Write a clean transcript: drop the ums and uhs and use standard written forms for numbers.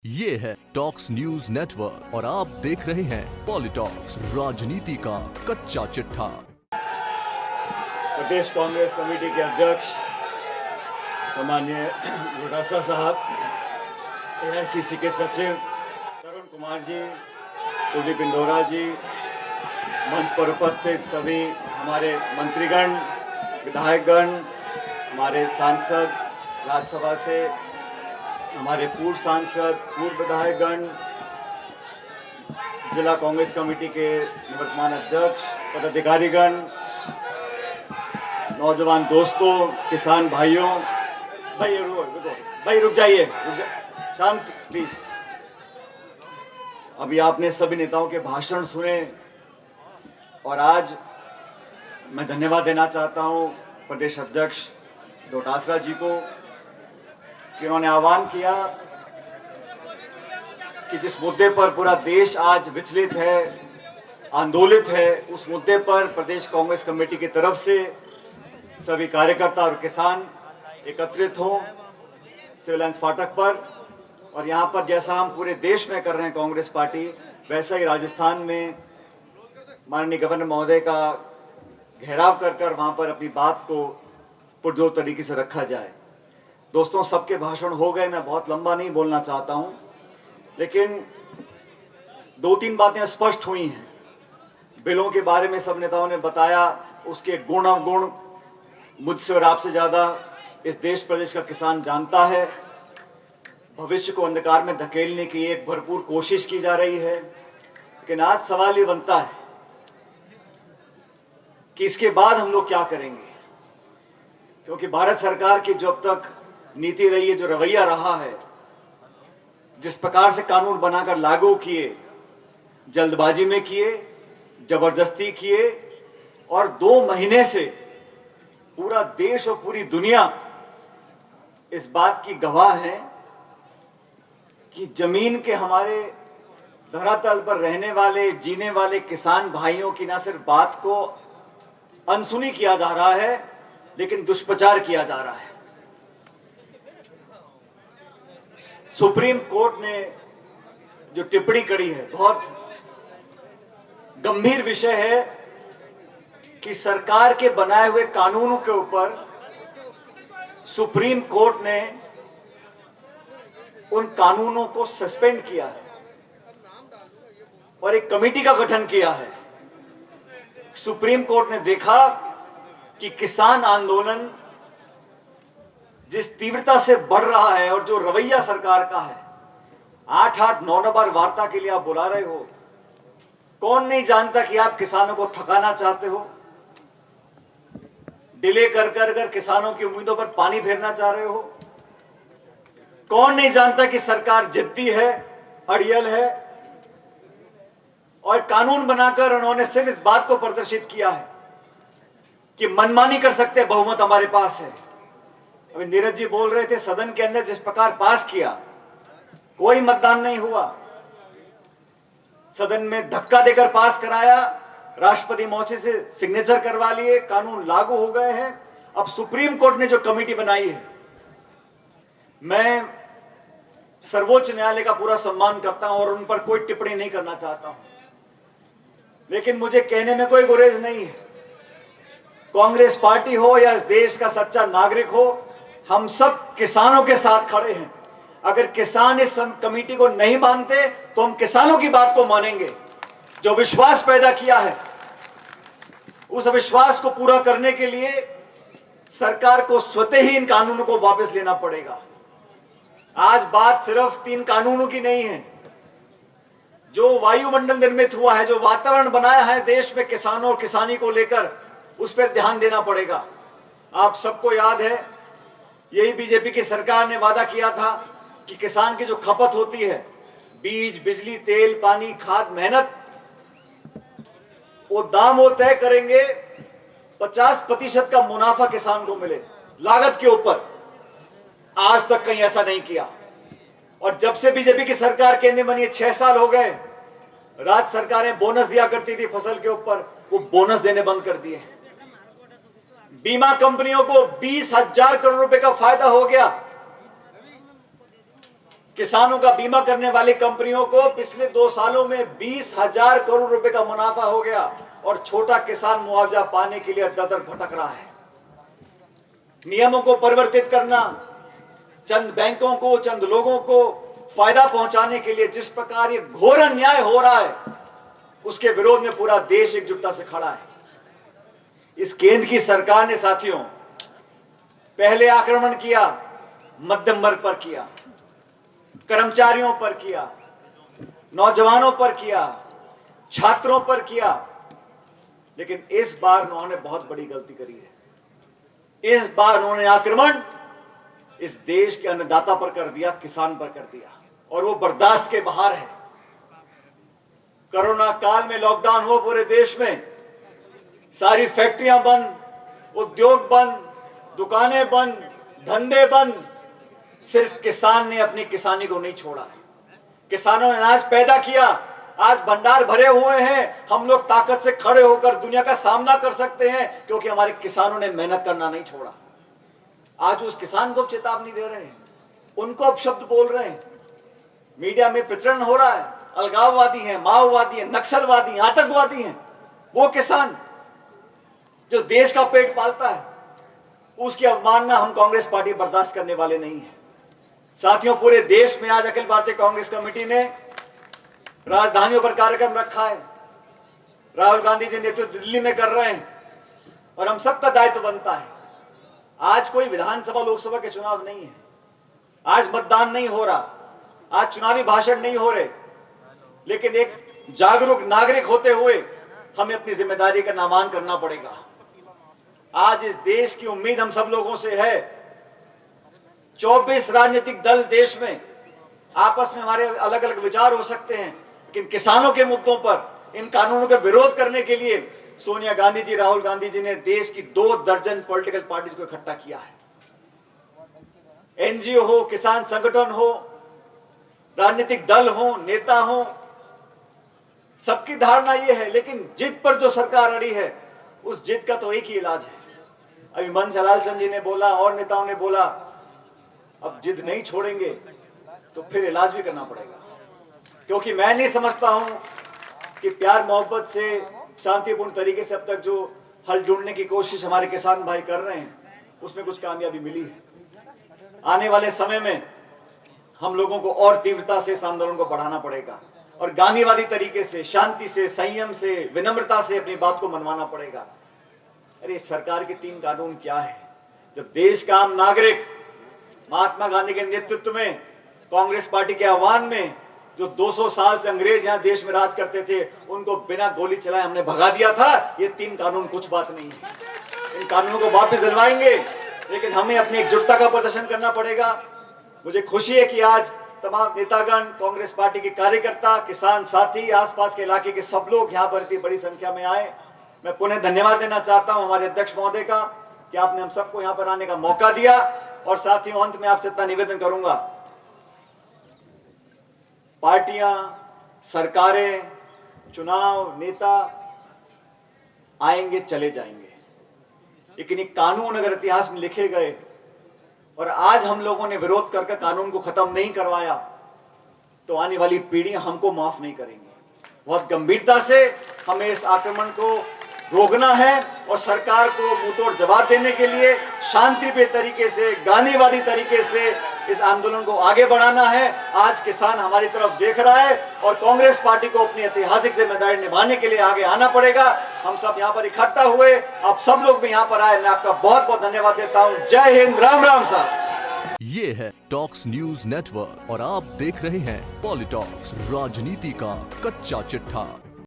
ये है talks news network और आप देख रहे हैं पॉलिटॉक्स, राजनीति का कच्चा चिट्ठा। प्रदेश कांग्रेस कमेटी के अध्यक्ष सम्माननीय डोटासरा साहब, एआईसीसी के सचिव तरुण कुमार जी, कुलदीप इंदौरा जी, मंच पर उपस्थित सभी हमारे मंत्रीगण, विधायकगण, हमारे सांसद राज्यसभा से, हमारे पूर्व सांसद, पूर्व विधायकगण, जिला कांग्रेस कमेटी के निवर्तमान अध्यक्ष, पदाधिकारीगण, नौजवान दोस्तों, किसान भाइयों, भाई रुक जाइए, शांति प्लीज। अभी आपने सभी नेताओं के भाषण सुने और आज मैं धन्यवाद देना चाहता हूं प्रदेश अध्यक्ष डोटासरा जी को कि उन्होंने आह्वान किया कि जिस मुद्दे पर पूरा देश आज विचलित है, आंदोलित है, उस मुद्दे पर प्रदेश कांग्रेस कमेटी की तरफ से सभी कार्यकर्ता और किसान एकत्रित हों सिविल लाइंस फाटक पर। और यहाँ पर जैसा हम पूरे देश में कर रहे हैं कांग्रेस पार्टी, वैसा ही राजस्थान में माननीय गवर्नर महोदय का घेराव कर वहाँ पर अपनी बात को पुरजोर तरीके से रखा जाए। दोस्तों, सबके भाषण हो गए, मैं बहुत लंबा नहीं बोलना चाहता हूं, लेकिन दो तीन बातें स्पष्ट हुई हैं। बिलों के बारे में सब नेताओं ने बताया, उसके गुण अवगुण मुझसे और आपसे ज्यादा इस देश प्रदेश का किसान जानता है। भविष्य को अंधकार में धकेलने की एक भरपूर कोशिश की जा रही है, लेकिन आज सवाल ये बनता है कि इसके बाद हम लोग क्या करेंगे, क्योंकि भारत सरकार की जो अब तक नीति रही है, जो रवैया रहा है, जिस प्रकार से कानून बनाकर लागू किए, जल्दबाजी में किए, जबरदस्ती किए, और 2 महीने से पूरा देश और पूरी दुनिया इस बात की गवाह है कि जमीन के हमारे धरातल पर रहने वाले, जीने वाले किसान भाइयों की न सिर्फ बात को अनसुनी किया जा रहा है, लेकिन दुष्प्रचार किया जा रहा है। सुप्रीम कोर्ट ने जो टिप्पणी करी है, बहुत गंभीर विषय है कि सरकार के बनाए हुए कानूनों के ऊपर सुप्रीम कोर्ट ने उन कानूनों को सस्पेंड किया है और एक कमेटी का गठन किया है। सुप्रीम कोर्ट ने देखा कि किसान आंदोलन जिस तीव्रता से बढ़ रहा है और जो रवैया सरकार का है, 8-8, 9 बार वार्ता के लिए आप बुला रहे हो, कौन नहीं जानता कि आप किसानों को थकाना चाहते हो, डिले कर किसानों की उम्मीदों पर पानी फेरना चाह रहे हो। कौन नहीं जानता कि सरकार जिद्दी है, अड़ियल है, और कानून बनाकर उन्होंने सिर्फ इस बात को प्रदर्शित किया है कि मनमानी कर सकते, बहुमत हमारे पास है। अभी नीरज जी बोल रहे थे, सदन के अंदर जिस प्रकार पास किया, कोई मतदान नहीं हुआ, सदन में धक्का देकर पास कराया, राष्ट्रपति महोदय से सिग्नेचर करवा लिए, कानून लागू हो गए हैं। अब सुप्रीम कोर्ट ने जो कमेटी बनाई है, मैं सर्वोच्च न्यायालय का पूरा सम्मान करता हूं और उन पर कोई टिप्पणी नहीं करना चाहता हूं, लेकिन मुझे कहने में कोई गुरेज नहीं है। कांग्रेस पार्टी हो या इस देश का सच्चा नागरिक हो, हम सब किसानों के साथ खड़े हैं। अगर किसान इस कमेटी को नहीं मानते तो हम किसानों की बात को मानेंगे। जो विश्वास पैदा किया है, उस विश्वास को पूरा करने के लिए सरकार को स्वतः ही इन कानूनों को वापस लेना पड़ेगा। आज बात सिर्फ 3 कानूनों की नहीं है। जो वायुमंडल निर्मित हुआ है, जो वातावरण बनाया है देश में किसानों और किसानी को लेकर, उस पर ध्यान देना पड़ेगा। आप सबको याद है, यही बीजेपी की सरकार ने वादा किया था कि किसान की जो खपत होती है, बीज, बिजली, तेल, पानी, खाद, मेहनत, वो दाम वो तय करेंगे, 50% का मुनाफा किसान को मिले लागत के ऊपर। आज तक कहीं ऐसा नहीं किया। और जब से बीजेपी की सरकार केंद्र में बनी है, 6 साल हो गए, राज्य सरकारें बोनस दिया करती थी फसल के ऊपर, वो बोनस देने बंद कर दिए। बीमा कंपनियों को 20,000 करोड़ रुपए का फायदा हो गया। किसानों का बीमा करने वाली कंपनियों को पिछले 2 सालों में 20,000 करोड़ रुपए का मुनाफा हो गया और छोटा किसान मुआवजा पाने के लिए दर-दर भटक रहा है। नियमों को परिवर्तित करना, चंद बैंकों को, चंद लोगों को फायदा पहुंचाने के लिए जिस प्रकार ये घोर अन्याय हो रहा है, उसके विरोध में पूरा देश एकजुटता से खड़ा है। इस केंद्र की सरकार ने साथियों पहले आक्रमण किया, मध्यम वर्ग पर किया, कर्मचारियों पर किया, नौजवानों पर किया, छात्रों पर किया, लेकिन इस बार उन्होंने बहुत बड़ी गलती करी है। इस बार उन्होंने आक्रमण इस देश के अन्नदाता पर कर दिया, किसान पर कर दिया, और वो बर्दाश्त के बाहर है। कोरोना काल में लॉकडाउन हुआ पूरे देश में, सारी फैक्ट्रियां बंद, उद्योग बंद, दुकानें बंद, धंधे बंद। सिर्फ किसान ने अपनी किसानी को नहीं छोड़ा। किसानों ने अनाज पैदा किया, आज भंडार भरे हुए हैं। हम लोग ताकत से खड़े होकर दुनिया का सामना कर सकते हैं क्योंकि हमारे किसानों ने मेहनत करना नहीं छोड़ा। आज उस किसान को चेतावनी दे रहे हैं, उनको अपशब्द बोल रहे हैं, मीडिया में प्रचलन हो रहा है, अलगाववादी हैं, माओवादी हैं, नक्सलवादी हैं, आतंकवादी हैं। वो किसान जो देश का पेट पालता है, उसकी अवमानना हम कांग्रेस पार्टी बर्दाश्त करने वाले नहीं है। साथियों, पूरे देश में आज अखिल भारतीय कांग्रेस कमेटी ने राजधानियों पर कार्यक्रम रखा है। राहुल गांधी जी नेतृत्व दिल्ली में कर रहे हैं और हम सबका दायित्व बनता है। आज कोई विधानसभा लोकसभा के चुनाव नहीं है, आज मतदान नहीं हो रहा, आज चुनावी भाषण नहीं हो रहे, लेकिन एक जागरूक नागरिक होते हुए हमें अपनी जिम्मेदारी का नामान करना पड़ेगा। आज इस देश की उम्मीद हम सब लोगों से है। 24 राजनीतिक दल देश में, आपस में हमारे अलग अलग विचार हो सकते हैं, लेकिन किसानों के मुद्दों पर, इन कानूनों का विरोध करने के लिए सोनिया गांधी जी, राहुल गांधी जी ने देश की 2 दर्जन पॉलिटिकल पार्टीज को इकट्ठा किया है। एनजीओ हो, किसान संगठन हो, राजनीतिक दल हो, नेता हो, सबकी धारणा यह है, लेकिन जिद पर जो सरकार अड़ी है, उस जिद का तो एक ही इलाज है। अभी मनसा लालचंद जी ने बोला और नेताओं ने बोला, अब जिद नहीं छोड़ेंगे तो फिर इलाज भी करना पड़ेगा। क्योंकि मैं नहीं समझता हूं कि प्यार मोहब्बत से, शांतिपूर्ण तरीके से अब तक जो हल ढूंढने की कोशिश हमारे किसान भाई कर रहे हैं, उसमें कुछ कामयाबी मिली है। आने वाले समय में हम लोगों को और तीव्रता से इस आंदोलन को बढ़ाना पड़ेगा और गांधीवादी तरीके से, शांति से, संयम से, विनम्रता से अपनी बात को मनवाना पड़ेगा। अरे सरकार के 3 कानून क्या है? जब देश का आम नागरिक महात्मा गांधी के नेतृत्व में, कांग्रेस पार्टी के आह्वान में, जो 200 साल से अंग्रेज यहां देश में राज करते थे, उनको बिना गोली चलाए हमने भगा दिया था। ये 3 कानून कुछ बात नहीं है। इन कानूनों को वापस दिलवाएंगे, लेकिन हमें अपनी एकजुटता का प्रदर्शन करना पड़ेगा। मुझे खुशी है कि आज तमाम नेतागण, कांग्रेस पार्टी के कार्यकर्ता, किसान साथी, आसपास के इलाके के सब लोग यहां पर इतनी बड़ी संख्या में आए। मैं पुनः धन्यवाद देना चाहता हूं हमारे अध्यक्ष महोदय का कि आपने हम सबको यहां पर आने का मौका दिया। और साथियों, अंत में आपसे इतना निवेदन करूंगा, पार्टियां, सरकारें, चुनाव, नेता आएंगे चले जाएंगे, लेकिन ये कानून अगर इतिहास में लिखे गए और आज हम लोगों ने विरोध करके कानून को खत्म नहीं करवाया, तो आने वाली पीढ़ियां हमको माफ नहीं करेंगी। बहुत गंभीरता से हमें इस आक्रमण को रोकना है और सरकार को मुंहतोड़ जवाब देने के लिए शांतिप्रिय तरीके से, गांधीवादी तरीके से इस आंदोलन को आगे बढ़ाना है। आज किसान हमारी तरफ देख रहा है और कांग्रेस पार्टी को अपनी ऐतिहासिक जिम्मेदारी निभाने के लिए आगे आना पड़ेगा। हम सब यहाँ पर इकट्ठा हुए, आप सब लोग भी यहाँ पर आए, मैं आपका बहुत बहुत धन्यवाद देता हूँ। जय हिंद, राम राम साहब। ये है टॉक्स न्यूज नेटवर्क और आप देख रहे हैं पॉलिटॉक्स, राजनीति का कच्चा चिट्ठा।